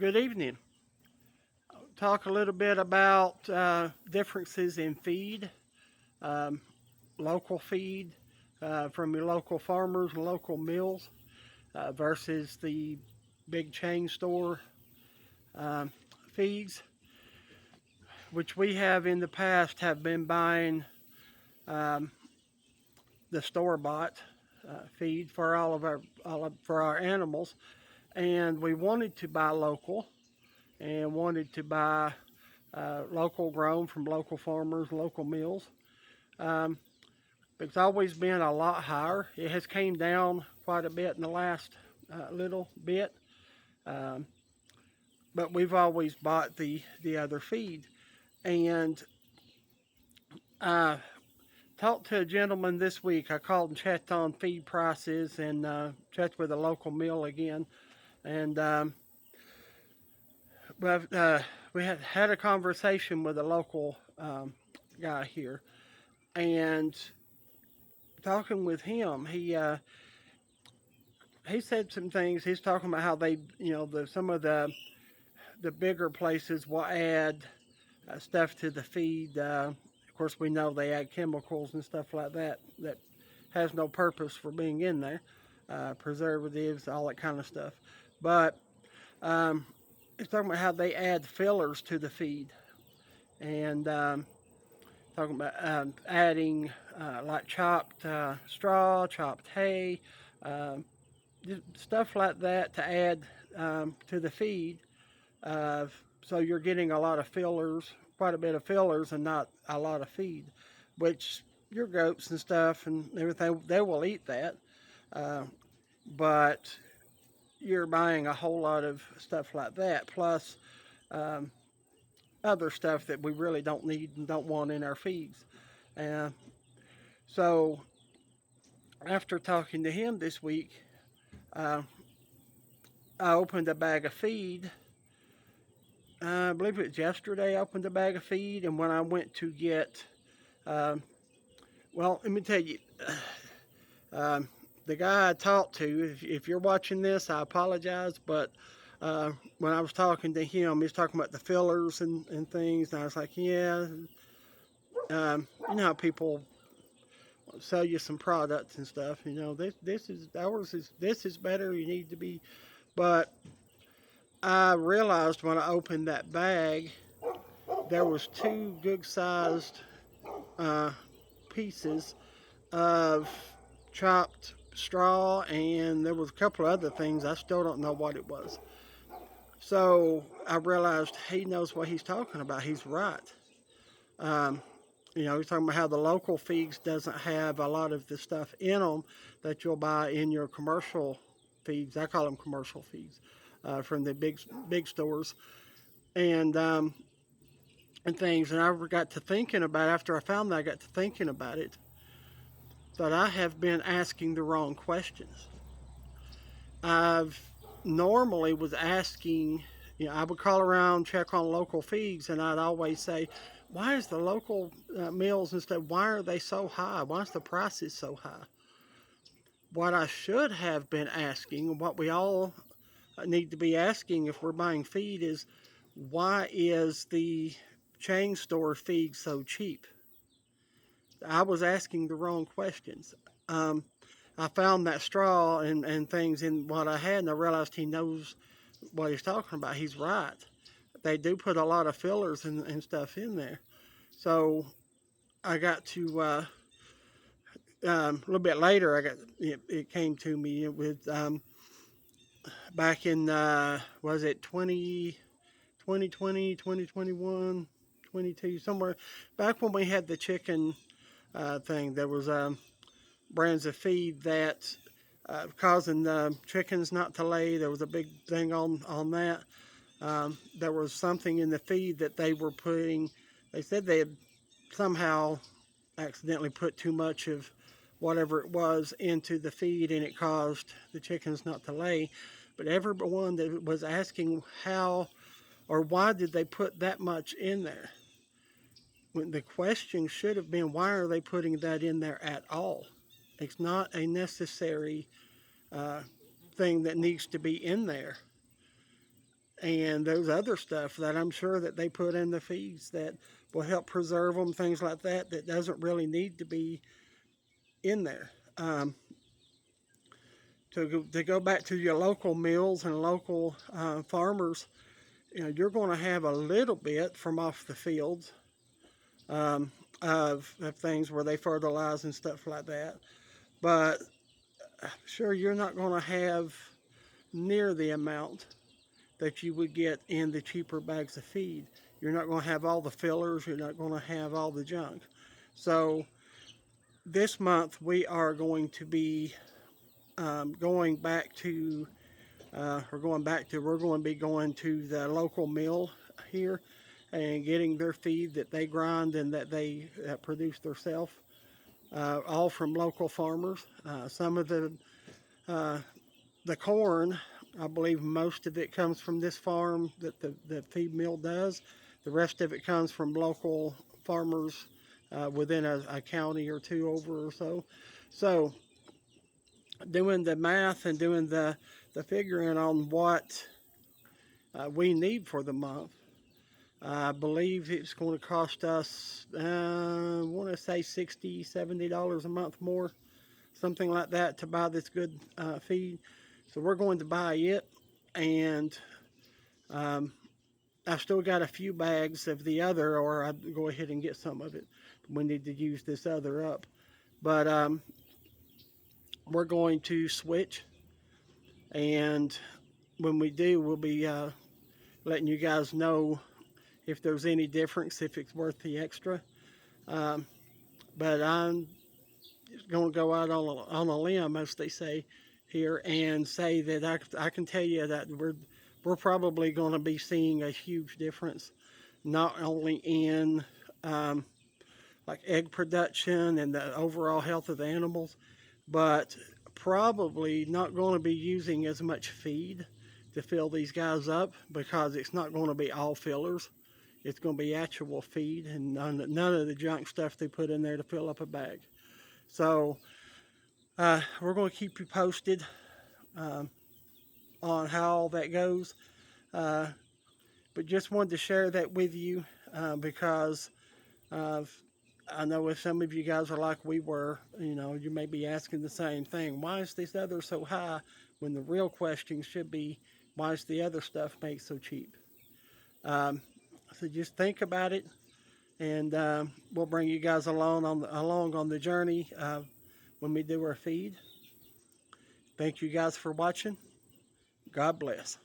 Good evening. Talk a little bit about differences in feed, um, local feed from your local farmers and local mills versus the big chain store um, feeds, which we have in the past have been buying um, the store bought feed for for our animals, and we wanted to buy local and wanted to buy local grown from local farmers, local mills. Um, it's always been a lot higher. It has came down quite a bit in the last little bit, um, but we've always bought the other feed. And I talked to a gentleman this week. I called and checked on feed prices and checked with a local mill again. And but, we had a conversation with a local guy here, and talking with him, he said some things. He's talking about how they, some of the bigger places will add stuff to the feed. Of course, we know they add chemicals and stuff like that that has no purpose for being in there, preservatives, all that kind of stuff. But um, he's talking about how they add fillers to the feed, and talking about adding like chopped straw, chopped hay, um, stuff like that to add to the feed. Uh, so you're getting a lot of fillers, quite a bit of fillers, and not a lot of feed, which your goats and stuff and everything, they will eat that. Uh, but you're buying a whole lot of stuff like that, plus um, other stuff that we really don't need and don't want in our feeds. Uh, so after talking to him this week, uh, I opened a bag of feed. I believe it was yesterday. I opened a bag of feed, and when I went to get, um, well, let me tell you, um, the guy I talked to, if you're watching this, I apologize, but when I was talking to him, he was talking about the fillers and things, and I was like, yeah, you know how people sell you some products and stuff. This is ours is this is better. You need to be, but I realized when I opened that bag, there was two good sized uh, pieces of chopped straw, and there was a couple of other things. I still don't know what it was. So I realized he knows what he's talking about. He's right. Um, he's talking about how the local feeds doesn't have a lot of the stuff in them that you'll buy in your commercial feeds. I call them commercial feeds from the big stores and and things. And I got to thinking about after I found that I got to thinking about it that I have been asking the wrong questions. I've normally was asking, I would call around, check on local feeds, and I'd always say, why is the local mills and stuff, why are they so high? Why is the prices so high? What I should have been asking, what we all need to be asking if we're buying feed is, why is the chain store feed so cheap? I was asking the wrong questions. Um, I found that straw and things in what I had, and I realized he knows what he's talking about. He's right. They do put a lot of fillers and stuff in there. So I got to a little bit later. It came to me with back in was it 2020, 2021, 22 somewhere back when we had the chicken thing. There was brands of feed that causing the chickens not to lay. There was a big thing on that. There was something in the feed that they were putting. They said they had somehow accidentally put too much of whatever it was into the feed, and it caused the chickens not to lay. But everyone that was asking how or why did they put that much in there, when the question should have been, why are they putting that in there at all? It's not a necessary uh, thing that needs to be in there. and those other stuff that I'm sure that they put in the feeds that will help preserve them, things like that, that doesn't really need to be in there. To go back to your local mills and local farmers, you're going to have a little bit from off the fields of things where they fertilize and stuff like that. But sure, you're not going to have near the amount that you would get in the cheaper bags of feed. You're not going to have all the fillers. You're not going to have all the junk. So this month we are going to be going back to we're going to be going to the local mill here and getting their feed that they grind and that they produce themselves, all from local farmers. Some of the corn, I believe most of it comes from this farm that the feed mill does. The rest of it comes from local farmers within a county or two over or so. So doing the math and doing the figuring on what we need for the month, I believe it's going to cost us, I want to say $60, $70 a month more, something like that, to buy this good feed. So we're going to buy it, and I've still got a few bags of the other, or I'd go ahead and get some of it. We need to use this other up. But we're going to switch, and when we do, we'll be letting you guys know if there's any difference, if it's worth the extra. But I'm going to go out on a limb, as they say here, and say that I can tell you that we're probably going to be seeing a huge difference, not only in like egg production and the overall health of the animals, but probably not going to be using as much feed to fill these guys up, because it's not going to be all fillers. It's going to be actual feed and none of the junk stuff they put in there to fill up a bag. So we're going to keep you posted on how all that goes. But just wanted to share that with you because I know if some of you guys are like we were, you may be asking the same thing. Why is this other so high? When the real question should be, why is the other stuff made so cheap? So just think about it, and we'll bring you guys along on the journey when we do our feed. Thank you guys for watching. God bless.